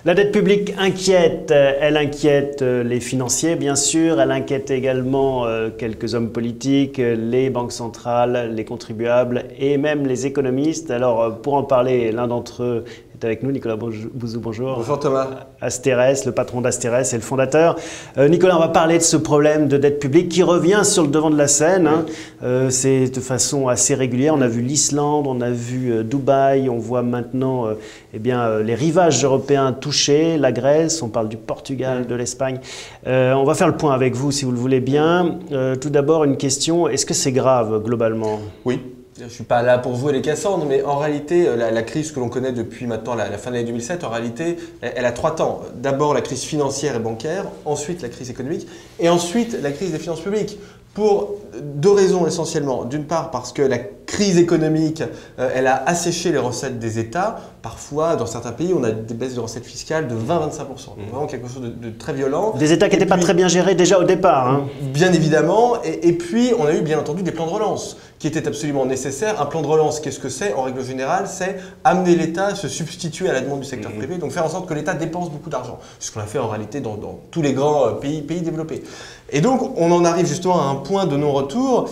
La dette publique inquiète, elle inquiète les financiers bien sûr, elle inquiète également quelques hommes politiques, les banques centrales, les contribuables et même les économistes. Alors pour en parler, l'un d'entre eux est avec nous, Nicolas Bouzou, bonjour. Bonjour Thomas. Asterès, le patron d'Asterès et le fondateur. Nicolas, on va parler de ce problème de dette publique qui revient sur le devant de la scène. C'est de façon assez régulière. On a vu l'Islande, on a vu Dubaï, on voit maintenant les rivages européens touchés, la Grèce, on parle du Portugal, de l'Espagne. On va faire le point avec vous si vous le voulez bien. Tout d'abord, une question, est-ce que c'est grave globalement? Oui. Je ne suis pas là pour jouer les Cassandres, mais en réalité, la crise que l'on connaît depuis maintenant la fin de l'année 2007, en réalité, elle a 3 temps. D'abord la crise financière et bancaire, ensuite la crise économique, et ensuite la crise des finances publiques. Pour 2 raisons essentiellement. D'une part parce que la crise économique, elle a asséché les recettes des États. Parfois, dans certains pays, on a des baisses de recettes fiscales de 20-25%. Donc vraiment quelque chose de très violent. Des États qui n'étaient pas très bien gérés déjà au départ. Bien évidemment. Et puis, on a eu bien entendu des plans de relance qui étaient absolument nécessaires. Un plan de relance, qu'est-ce que c'est? En règle générale, c'est amener l'État à se substituer à la demande du secteur privé. Donc faire en sorte que l'État dépense beaucoup d'argent. C'est ce qu'on a fait en réalité dans tous les grands pays développés. Et donc, on en arrive justement à un point de non-retour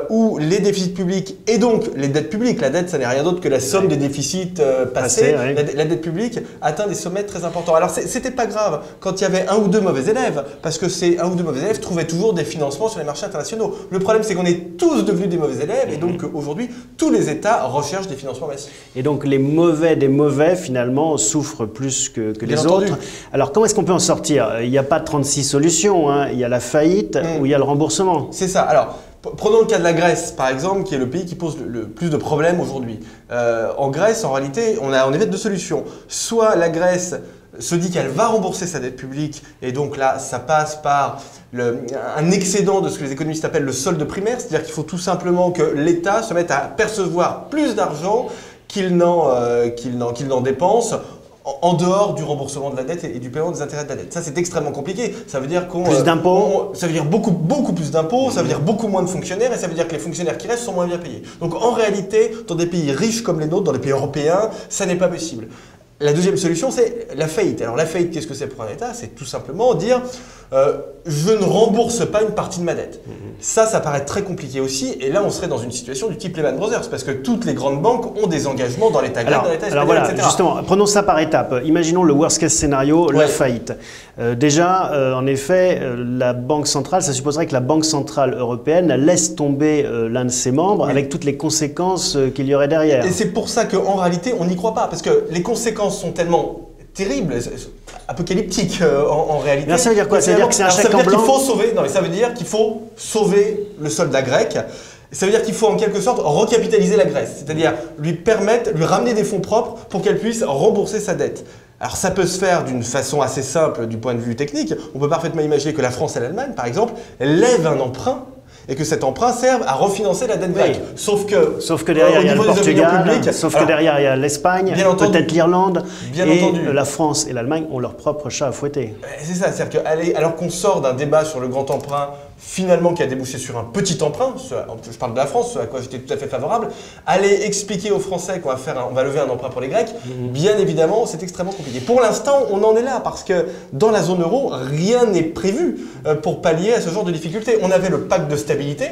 où les déficits publics et donc les dettes publiques, la dette, ça n'est rien d'autre que la somme des déficits passés, la dette publique atteint des sommets très importants. Alors, c'était pas grave quand il y avait 1 ou 2 mauvais élèves, parce que ces 1 ou 2 mauvais élèves trouvaient toujours des financements sur les marchés internationaux. Le problème, c'est qu'on est tous devenus des mauvais élèves et donc aujourd'hui, tous les États recherchent des financements massifs. Et donc, les mauvais des mauvais, finalement, souffrent plus que les autres. Alors, comment est-ce qu'on peut en sortir? Il n'y a pas 36 solutions, il y a la faillite ou il y a le remboursement. C'est ça. Alors, prenons le cas de la Grèce, par exemple, qui est le pays qui pose le plus de problèmes aujourd'hui. En Grèce, en réalité, on a en effet 2 solutions. Soit la Grèce se dit qu'elle va rembourser sa dette publique et donc là, ça passe par un excédent de ce que les économistes appellent le solde primaire, c'est-à-dire qu'il faut tout simplement que l'État se mette à percevoir plus d'argent qu'il n'en dépense en dehors du remboursement de la dette et du paiement des intérêts de la dette. Ça, c'est extrêmement compliqué. Ça veut dire plus d'impôts. Ça veut dire beaucoup plus d'impôts, ça veut dire beaucoup moins de fonctionnaires et ça veut dire que les fonctionnaires qui restent sont moins bien payés. Donc en réalité, dans des pays riches comme les nôtres, dans les pays européens, ça n'est pas possible. La deuxième solution, c'est la faillite. Alors la faillite, qu'est-ce que c'est pour un État? C'est tout simplement dire je ne rembourse pas une partie de ma dette. Ça paraît très compliqué aussi. Et là, on serait dans une situation du type Lehman Brothers parce que toutes les grandes banques ont des engagements dans l'État grec, dans l'État espagnol, voilà, etc. Justement, prenons ça par étapes. Imaginons le worst case scénario, la faillite. En effet, la Banque centrale, ça supposerait que la Banque centrale européenne laisse tomber l'un de ses membres avec toutes les conséquences qu'il y aurait derrière. Et c'est pour ça qu'en réalité, on n'y croit pas parce que les conséquences sont tellement terribles, apocalyptiques en réalité. Mais ça veut dire quoi? Ça veut dire que c'est un chèque en blanc? Ça veut dire qu'il faut sauver le soldat grec. Ça veut dire qu'il faut en quelque sorte recapitaliser la Grèce, c'est-à-dire lui ramener des fonds propres pour qu'elle puisse rembourser sa dette. Alors ça peut se faire d'une façon assez simple du point de vue technique. On peut parfaitement imaginer que la France et l'Allemagne, par exemple, lèvent un emprunt et que cet emprunt serve à refinancer la dette grecque. Sauf que derrière il y a le Portugal, que derrière il y a l'Espagne, peut-être l'Irlande, et la France et l'Allemagne ont leur propre chat à fouetter. C'est ça, c'est-à-dire alors qu'on sort d'un débat sur le grand emprunt, finalement qui a débouché sur un petit emprunt, je parle de la France, à quoi j'étais tout à fait favorable, aller expliquer aux Français qu'on va lever un emprunt pour les Grecs, bien évidemment c'est extrêmement compliqué. Pour l'instant, on en est là parce que dans la zone euro, rien n'est prévu pour pallier à ce genre de difficultés. On avait le pacte de stabilité,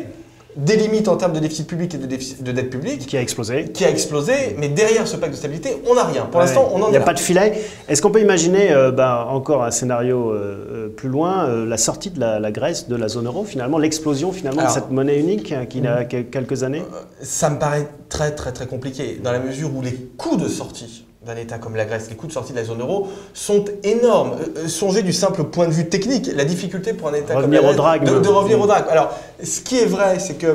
des limites en termes de déficit public et de dette publique. Qui a explosé. Mais derrière ce pacte de stabilité, on n'a rien. Pour l'instant, on en est là. Il n'y a pas de filet. Est-ce qu'on peut imaginer, encore un scénario plus loin, la sortie de la Grèce de la zone euro, finalement, l'explosion de cette monnaie unique qui n'a que quelques années? Ça me paraît très compliqué, dans la mesure où les coûts de sortie d'un État comme la Grèce, les coûts de sortie de la zone euro sont énormes. Songez du simple point de vue technique, la difficulté pour un État comme la Grèce de revenir au drag. Alors, ce qui est vrai, c'est qu'à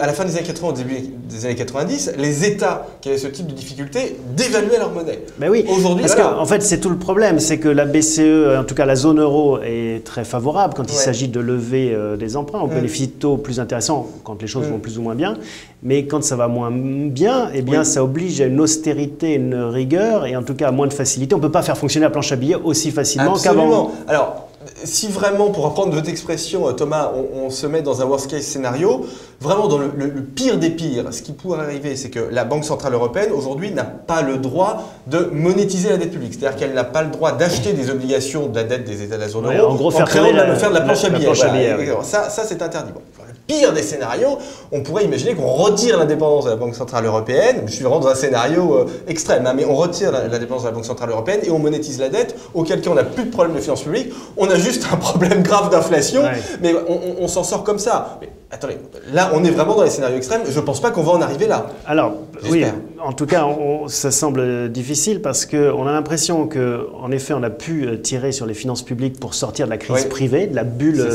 la fin des années 80, au début des années 90, les États qui avaient ce type de difficulté dévaluaient leur monnaie. Mais oui, aujourd'hui, parce qu'en fait, c'est tout le problème, c'est que la BCE, en tout cas la zone euro, est très favorable quand il s'agit de lever des emprunts. On bénéficie de taux plus intéressants quand les choses vont plus ou moins bien. Mais quand ça va moins bien, eh bien, ça oblige à une austérité, une rigueur et en tout cas à moins de facilité. On ne peut pas faire fonctionner la planche à billets aussi facilement qu'avant. Alors, si vraiment, pour reprendre votre expression, Thomas, on se met dans un worst case scénario, vraiment dans le pire des pires, ce qui pourrait arriver, c'est que la Banque Centrale Européenne, aujourd'hui, n'a pas le droit de monétiser la dette publique. C'est-à-dire qu'elle n'a pas le droit d'acheter des obligations de la dette des États de la zone euro, en gros, faire de la planche à billets. Voilà. Ça c'est interdit. Bon. Le pire des scénarios, on pourrait imaginer qu'on retire l'indépendance de la Banque Centrale Européenne. Je suis vraiment dans un scénario extrême, hein, mais on retire l'indépendance de la Banque Centrale Européenne et on monétise la dette, auquel cas on n'a plus de problème de finances publiques, on a juste un problème grave d'inflation, mais on s'en sort comme ça. Mais attendez, là on est vraiment dans les scénarios extrêmes, je ne pense pas qu'on va en arriver là. Alors, oui, en tout cas, ça semble difficile parce qu'on a l'impression qu'en effet, on a pu tirer sur les finances publiques pour sortir de la crise privée, de la bulle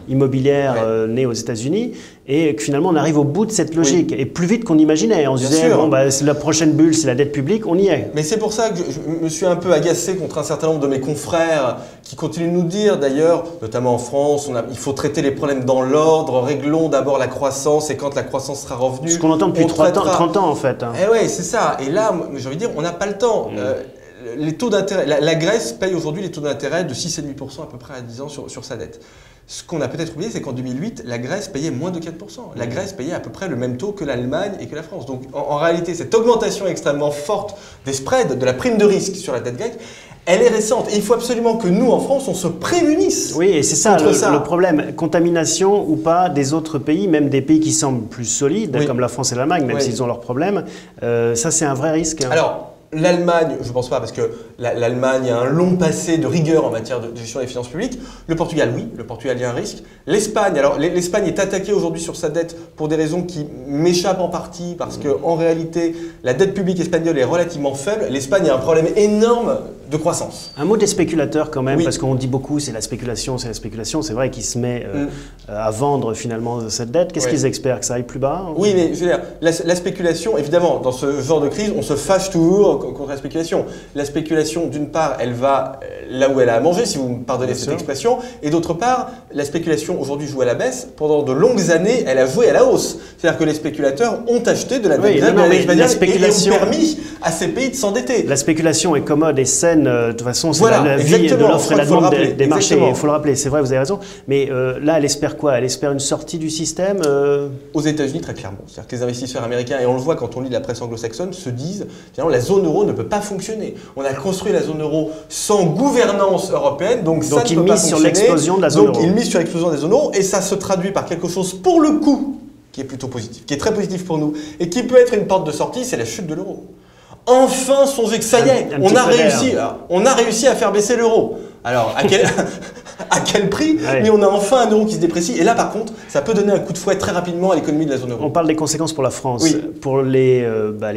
immobilière née aux États-Unis, et que finalement, on arrive au bout de cette logique, et plus vite qu'on imaginait. On se disait, bon, bah, la prochaine bulle, c'est la dette publique, on y est. Mais c'est pour ça que je me suis un peu agacé contre un certain nombre de mes confrères qui continuent de nous dire, d'ailleurs, notamment en France, il faut traiter les problèmes dans l'ordre, réglons d'abord la croissance, et quand la croissance sera revenue... Ce qu'on entend depuis 30 ans, en fait. Eh ouais, c'est ça. Et là, j'ai envie de dire, on n'a pas le temps. Les taux d'intérêt, la Grèce paye aujourd'hui les taux d'intérêt de 6,5% à peu près à 10 ans sur sa dette. Ce qu'on a peut-être oublié, c'est qu'en 2008, la Grèce payait moins de 4%. La Grèce payait à peu près le même taux que l'Allemagne et que la France. Donc en réalité, cette augmentation extrêmement forte des spreads, de la prime de risque sur la dette grecque, elle est récente. Et il faut absolument que nous, en France, on se prémunisse. Oui, et c'est ça le problème. Contamination ou pas des autres pays, même des pays qui semblent plus solides, comme la France et l'Allemagne, même s'ils ont leurs problèmes. Ça, c'est un vrai risque. Alors, l'Allemagne, je ne pense pas, parce que l'Allemagne a un long passé de rigueur en matière de gestion des finances publiques. Le Portugal, oui, le Portugal, il y a un risque. L'Espagne, alors l'Espagne est attaquée aujourd'hui sur sa dette pour des raisons qui m'échappent en partie, parce qu'en réalité, la dette publique espagnole est relativement faible. L'Espagne a un problème énorme de croissance. Un mot des spéculateurs quand même, parce qu'on dit beaucoup c'est la spéculation, c'est la spéculation. C'est vrai qu'il se met à vendre finalement cette dette. Qu'est-ce qu'ils espèrent, que ça aille plus bas? Oui, mais je veux dire, la spéculation, évidemment, dans ce genre de crise, on se fâche toujours contre la spéculation. La spéculation, d'une part, elle va là où elle a à manger, si vous me pardonnez cette expression, et d'autre part, la spéculation aujourd'hui joue à la baisse. Pendant de longues années, elle a joué à la hausse. C'est-à-dire que les spéculateurs ont acheté de la dette grecque et ont permis à ces pays de s'endetter. La spéculation est commode et saine. De toute façon, c'est la vie de l'offre et la demande des marchés. Il faut le rappeler, c'est vrai, vous avez raison. Mais là, elle espère quoi? Elle espère une sortie du système Aux États-Unis, très clairement. C'est-à-dire que les investisseurs américains, et on le voit quand on lit la presse anglo-saxonne, se disent finalement la zone euro ne peut pas fonctionner. On a construit la zone euro sans gouvernance européenne, donc ça ne peut pas fonctionner. Sur l'explosion de la zone euro. Donc ils misent sur l'explosion des zones euro et ça se traduit par quelque chose pour le coup qui est plutôt positif, qui est très positif pour nous et qui peut être une porte de sortie, c'est la chute de l'euro. Enfin, songez que ça y est, on a réussi à faire baisser l'euro. Alors, à quel prix? Mais on a enfin un euro qui se déprécie. Et là, par contre, ça peut donner un coup de fouet très rapidement à l'économie de la zone euro. On parle des conséquences pour la France, pour les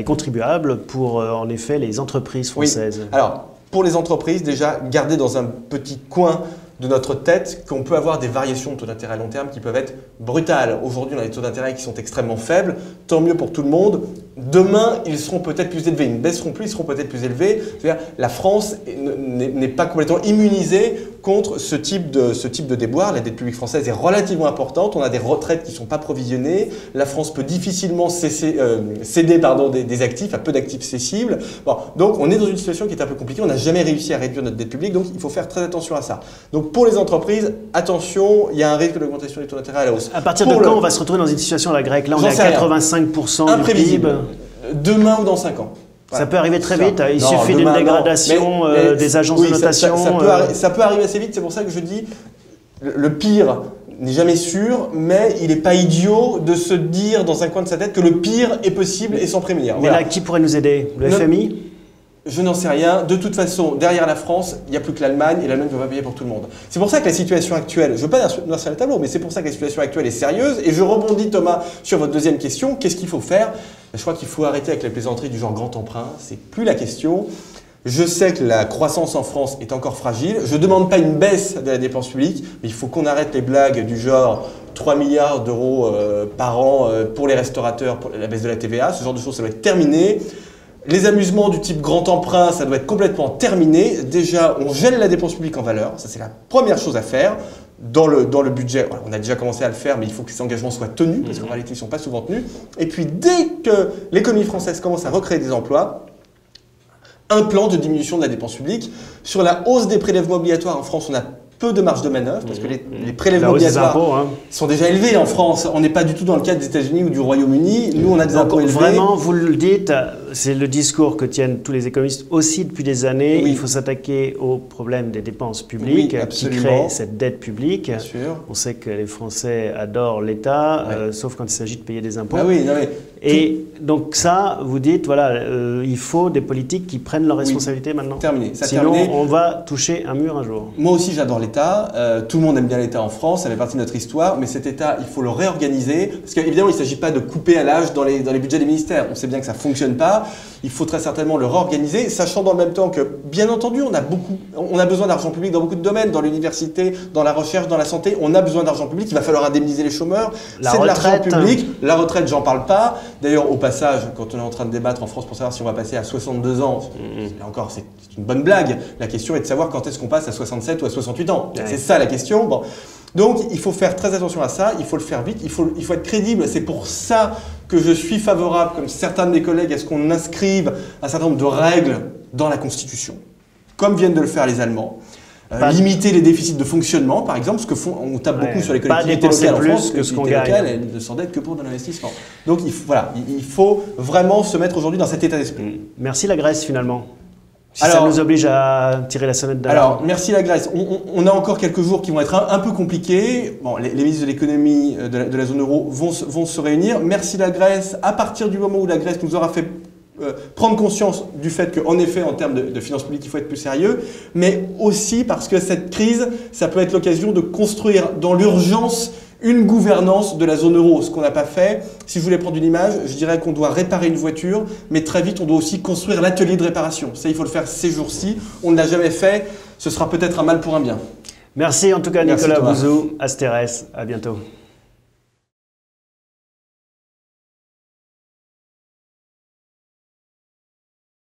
contribuables, pour en effet les entreprises françaises. Alors, pour les entreprises, déjà, gardez dans un petit coin de notre tête qu'on peut avoir des variations de taux d'intérêt à long terme qui peuvent être brutales. Aujourd'hui, on a des taux d'intérêt qui sont extrêmement faibles, tant mieux pour tout le monde. Demain, ils seront peut-être plus élevés. Ils ne baisseront plus, ils seront peut-être plus élevés. C'est-à-dire, la France n'est pas complètement immunisée contre ce type de déboire. La dette publique française est relativement importante. On a des retraites qui ne sont pas provisionnées. La France peut difficilement céder des actifs, à peu d'actifs cessibles. Bon, donc, on est dans une situation qui est un peu compliquée. On n'a jamais réussi à réduire notre dette publique, donc il faut faire très attention à ça. Donc, pour les entreprises, attention, il y a un risque d'augmentation des taux d'intérêt à la hausse. À partir de quand on va se retrouver dans une situation à la grecque? Là, on est à 85% du PIB. Demain ou dans 5 ans. Voilà. Ça peut arriver très vite, il suffit d'une dégradation des agences de notation. Ça peut arriver assez vite, c'est pour ça que je dis le pire n'est jamais sûr, mais il n'est pas idiot de se dire dans un coin de sa tête que le pire est possible et s'en prémunir. Mais là, qui pourrait nous aider? Le FMI? Je n'en sais rien. De toute façon, derrière la France, il n'y a plus que l'Allemagne et l'Allemagne ne peut pas payer pour tout le monde. C'est pour ça que la situation actuelle, je ne veux pas noircir le tableau, mais c'est pour ça que la situation actuelle est sérieuse. Et je rebondis, Thomas, sur votre deuxième question. Qu'est-ce qu'il faut faire? Je crois qu'il faut arrêter avec les plaisanteries du genre grand emprunt. C'est plus la question. Je sais que la croissance en France est encore fragile. Je ne demande pas une baisse de la dépense publique, mais il faut qu'on arrête les blagues du genre 3 milliards d'euros par an pour les restaurateurs, pour la baisse de la TVA. Ce genre de choses, ça doit être terminé. Les amusements du type grand emprunt, ça doit être complètement terminé. Déjà, on gèle la dépense publique en valeur. Ça, c'est la première chose à faire. Dans le budget, voilà, on a déjà commencé à le faire, mais il faut que ces engagements soient tenus, parce qu'en réalité, ils ne sont pas souvent tenus. Et puis, dès que l'économie française commence à recréer des emplois, un plan de diminution de la dépense publique. Sur la hausse des prélèvements obligatoires en France, on a peu de marge de manœuvre, parce que les prélèvements La hausse des obligatoires impôts, hein. sont déjà élevés en France. On n'est pas du tout dans le cas des États-Unis ou du Royaume-Uni. Nous, on a des impôts élevés. Vraiment, vous le dites, c'est le discours que tiennent tous les économistes aussi depuis des années. Oui. Il faut s'attaquer au problème des dépenses publiques Oui, qui absolument. créent cette dette publique. Bien sûr. On sait que les Français adorent l'État, Ouais. sauf quand il s'agit de payer des impôts. Ah oui, non, mais Et donc ça, vous dites, voilà, il faut des politiques qui prennent leurs Oui. responsabilités maintenant. terminé. Ça Sinon, terminé. on va toucher un mur un jour. Moi aussi, j'adore l'État. Tout le monde aime bien l'État en France. Ça fait partie de notre histoire. Mais cet État, il faut le réorganiser. Parce qu'évidemment, il ne s'agit pas de couper à l'âge dans les budgets des ministères. On sait bien que ça ne fonctionne pas. Il faut très certainement le réorganiser, sachant dans le même temps que, bien entendu, on a besoin d'argent public dans beaucoup de domaines, dans l'université, dans la recherche, dans la santé. On a besoin d'argent public. Il va falloir indemniser les chômeurs. La C'est de l'argent retraite. public. La retraite, j'en parle pas. D'ailleurs, au passage, quand on est en train de débattre en France pour savoir si on va passer à 62 ans, là encore, c'est une bonne blague. La question est de savoir quand est-ce qu'on passe à 67 ou à 68 ans. Ouais. C'est ça la question. Bon. Donc, il faut faire très attention à ça. Il faut le faire vite. Il faut être crédible. C'est pour ça que je suis favorable, comme certains de mes collègues, à ce qu'on inscrive un certain nombre de règles dans la Constitution, comme viennent de le faire les Allemands. Limiter les déficits de fonctionnement, par exemple, ce que font, on tape beaucoup sur les collectivités dépenser locales en plus France, que ce qu'on les collectivités gagne. locales, elles ne s'endettent que pour de l'investissement. Donc il faut vraiment se mettre aujourd'hui dans cet état d'esprit. Merci la Grèce finalement. Si Alors- ça nous oblige à tirer la sonnette d'alarme. Alors, merci la Grèce. On a encore quelques jours qui vont être un peu compliqués. Bon, les ministres de l'économie de la zone euro vont se réunir. Merci la Grèce. À partir du moment où la Grèce nous aura fait prendre conscience du fait qu'en effet, en termes de finances publiques, il faut être plus sérieux, mais aussi parce que cette crise, ça peut être l'occasion de construire dans l'urgence une gouvernance de la zone euro, ce qu'on n'a pas fait. Si je voulais prendre une image, je dirais qu'on doit réparer une voiture, mais très vite, on doit aussi construire l'atelier de réparation. Ça, il faut le faire ces jours-ci. On ne l'a jamais fait. Ce sera peut-être un mal pour un bien. Merci en tout cas Merci, Nicolas Thomas. Bouzou, Asterès, à bientôt.